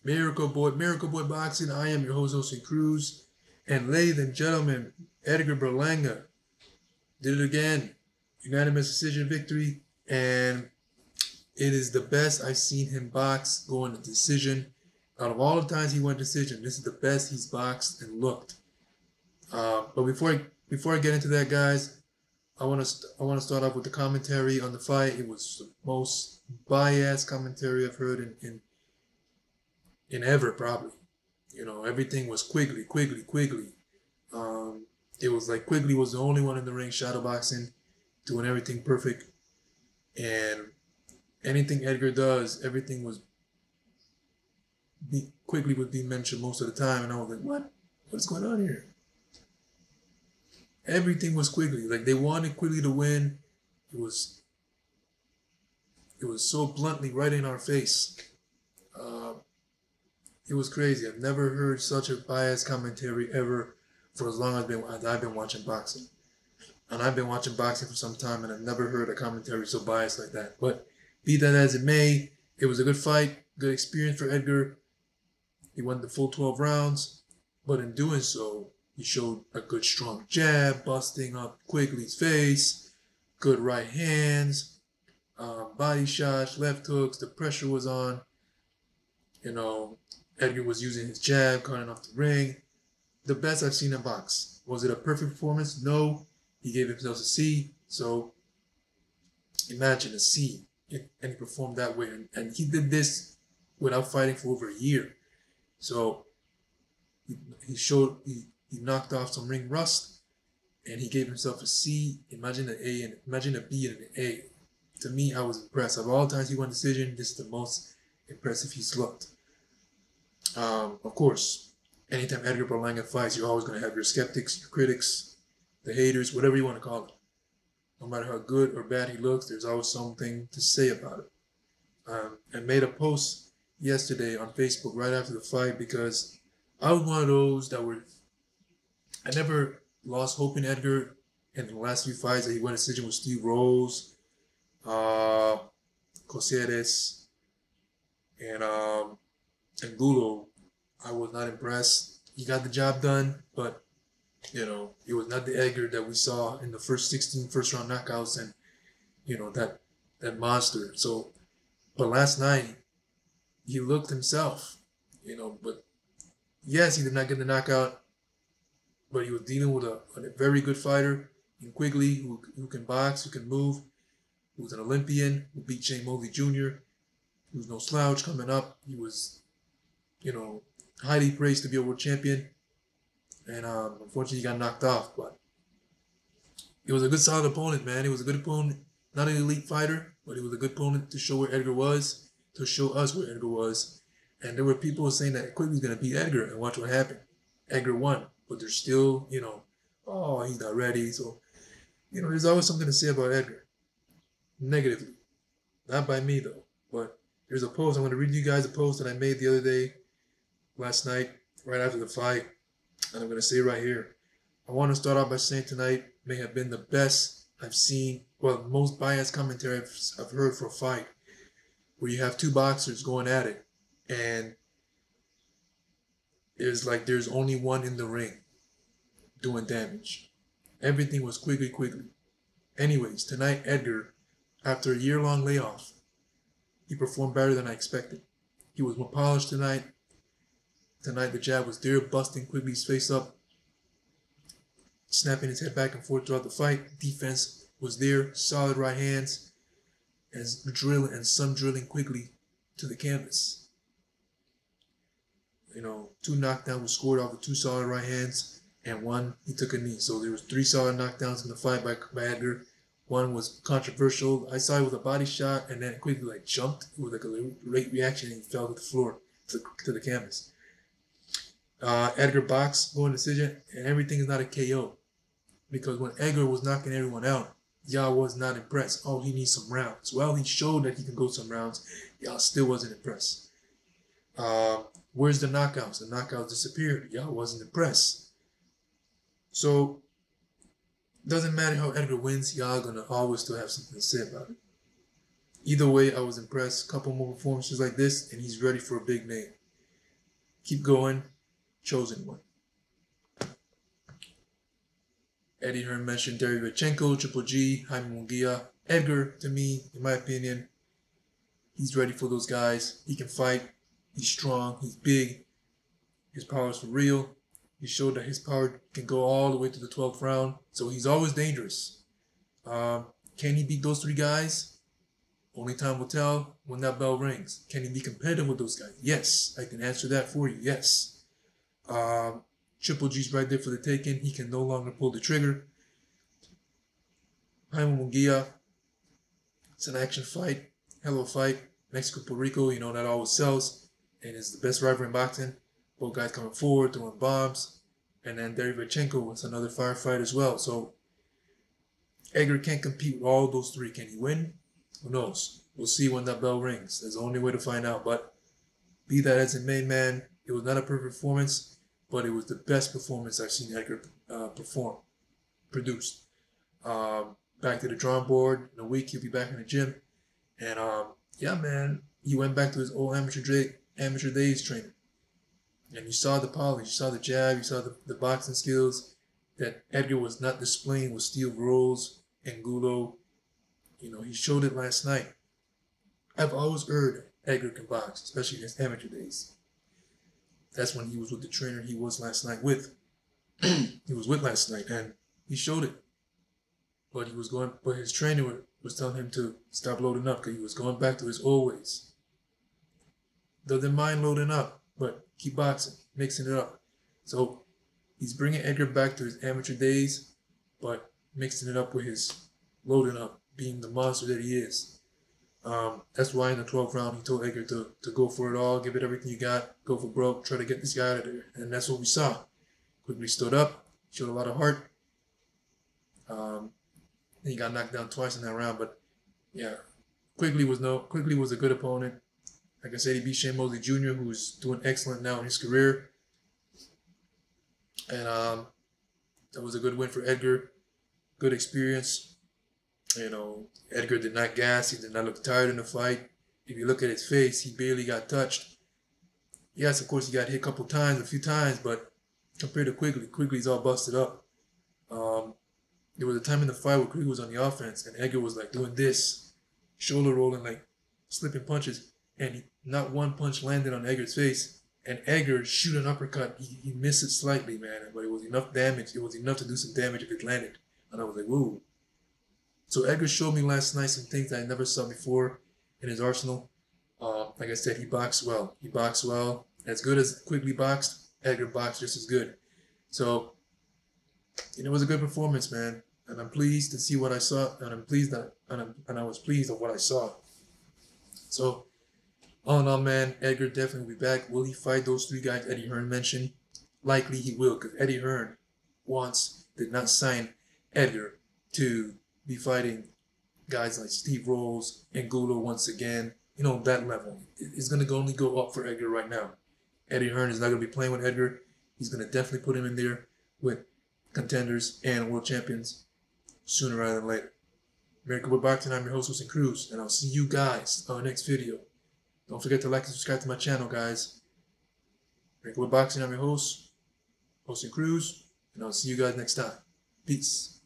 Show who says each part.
Speaker 1: Miracle Boy Boxing. I am your host, Jose Cruz. And ladies and gentlemen, Edgar Berlanga did it again. Unanimous decision victory. And it is the best I've seen him box going to decision. Out of all the times he went decision, this is the best he's boxed and looked. But before I get into that, guys, I want to start off with the commentary on the fight. It was the most biased commentary I've heard in ever, probably. You know, everything was Quigley. It was like Quigley was the only one in the ring shadowboxing, doing everything perfect, and anything Edgar does, everything was Quigley would be mentioned most of the time, and I was like, what's going on here? Everything was Quigley. Like they wanted Quigley to win. It was so bluntly right in our face. It was crazy. I've never heard such a biased commentary ever for as long as I've been watching boxing. And I've been watching boxing for some time, and I've never heard a commentary so biased like that. But be that as it may, it was a good fight, good experience for Edgar. He won the full 12 rounds, but in doing so, he showed a good strong jab, busting up Quigley's face, good right hands, body shots, left hooks. The pressure was on. You know, Edgar was using his jab, cutting off the ring. The best I've seen in box. Was it a perfect performance? No. He gave himself a C. So imagine a C. And he performed that way. And he did this without fighting for over a year. So he knocked off some ring rust, and he gave himself a C. Imagine an A and imagine a B and an A. To me, I was impressed. Of all times he won decision, this is the most impressive he's looked. Of course, anytime Edgar Berlanga fights, you're always going to have your skeptics, your critics, the haters, whatever you want to call it. No matter how good or bad he looks, there's always something to say about it. I made a post yesterday on Facebook right after the fight because I was one of those that I never lost hope in Edgar in the last few fights that he won a decision with Steve Rose, Coseres, and Gulo. I was not impressed. He got the job done, but you know, it was not the Edgar that we saw in the first 16 first round knockouts and you know that monster. So but last night he looked himself, you know, but yes, he did not get the knockout, but he was dealing with a very good fighter in Quigley who can box, who can move, who's an Olympian, who beat Shane Mosley Jr., who's no slouch coming up. He was, you know, highly praised to be a world champion. And unfortunately, he got knocked off. But it was a good, solid opponent, man. It was a good opponent. Not an elite fighter, but it was a good opponent to show where Edgar was, to show us where Edgar was. And there were people saying that Quigley's going to beat Edgar, and watch what happened. Edgar won, but there's still, you know, oh, he's not ready. So, you know, there's always something to say about Edgar. Negatively. Not by me, though. But there's a post. I'm going to read you guys a post that I made the other day, last night, right after the fight. And I'm going to say right here. I want to start off by saying tonight may have been the best I've seen, well, most biased commentary I've heard for a fight, where you have two boxers going at it, and it's like there's only one in the ring doing damage. Everything was Quigley. Anyways, tonight Edgar, after a year-long layoff, he performed better than I expected. He was more polished tonight. Tonight the jab was there, busting Quigley's face up, snapping his head back and forth throughout the fight. Defense was there, solid right hands, and some drilling Quigley to the canvas. You know, 2 knockdowns were scored off with 2 solid right hands, and 1 he took a knee. So there was 3 solid knockdowns in the fight by Edgar. 1 was controversial. I saw it with a body shot, and then Quigley like jumped with like a late reaction, and he fell to the floor, to the canvas. Edgar boxed, going decision, and everything is not a KO. Because when Edgar was knocking everyone out, y'all was not impressed. Oh, he needs some rounds. Well, he showed that he can go some rounds. Y'all still wasn't impressed. Where's the knockouts? The knockouts disappeared. Y'all wasn't impressed. So, doesn't matter how Edgar wins, y'all gonna always still have something to say about it. Either way, I was impressed. Couple more performances like this, and he's ready for a big name. Keep going. Chosen one. Eddie Hearn mentioned Derevyanchenko, Triple G, Jaime Munguia. Edgar, to me, in my opinion, he's ready for those guys. He can fight. He's strong. He's big. His power is for real. He showed that his power can go all the way to the 12th round. So he's always dangerous. Can he beat those three guys? Only time will tell when that bell rings. Can he be competitive with those guys? Yes. I can answer that for you. Yes. Triple G's right there for the taking. He can no longer pull the trigger. Jaime Munguia, it's an action fight. Hell of a fight. Mexico, Puerto Rico, you know, that always sells. And it's the best rivalry in boxing. Both guys coming forward, throwing bombs. And then Derevyanchenko was another firefight as well. So Edgar can't compete with all those three. Can he win? Who knows? We'll see when that bell rings. That's the only way to find out. But be that as it may, man, it was not a perfect performance, but it was the best performance I've seen Edgar produced. Back to the drawing board. In a week, he'll be back in the gym. And yeah, man, he went back to his old amateur days training. And you saw the polish, you saw the jab, you saw the boxing skills that Edgar was not displaying with Steve Rolls and Gulo. You know, he showed it last night. I've always heard Edgar can box, especially in his amateur days. That's when he was with the trainer he was last night with. He was with last night, and he showed it. But his trainer was telling him to stop loading up because he was going back to his old ways. Doesn't mind loading up, but keep boxing, mixing it up. So he's bringing Edgar back to his amateur days, but mixing it up with his loading up, being the monster that he is. That's why in the 12th round he told Edgar to go for it all, give it everything you got, go for broke, try to get this guy out of there. And that's what we saw. Quigley stood up, showed a lot of heart. He got knocked down twice in that round, but yeah, Quigley was a good opponent. Like I said, he beat Shane Mosley Jr., who's doing excellent now in his career. And that was a good win for Edgar. Good experience. You know, Edgar did not gas. He did not look tired in the fight. If you look at his face, he barely got touched. Yes, of course, he got hit a few times, but compared to Quigley, Quigley's all busted up. There was a time in the fight where Quigley was on the offense, and Edgar was like doing this, shoulder rolling, like slipping punches, and not one punch landed on Edgar's face. And Edgar shoot an uppercut. He missed it slightly, man, but it was enough damage. It was enough to do some damage if it landed. And I was like, whoa. So Edgar showed me last night some things that I never saw before in his arsenal. Like I said, he boxed well. He boxed well. As good as Quigley boxed, Edgar boxed just as good. So, it was a good performance, man. And I'm pleased to see what I saw. And I was pleased of what I saw. So, all in all, man, Edgar definitely will be back. Will he fight those three guys Eddie Hearn mentioned? Likely he will, because Eddie Hearn did not sign Edgar to be fighting guys like Steve Rolls and Gulo once again. You know, that level. It's going to only go up for Edgar right now. Eddie Hearn is not going to be playing with Edgar. He's going to definitely put him in there with contenders and world champions sooner rather than later. America with Boxing, I'm your host, Jason Cruz, and I'll see you guys on the next video. Don't forget to like and subscribe to my channel, guys. America with Boxing, I'm your host, Jason Cruz, and I'll see you guys next time. Peace.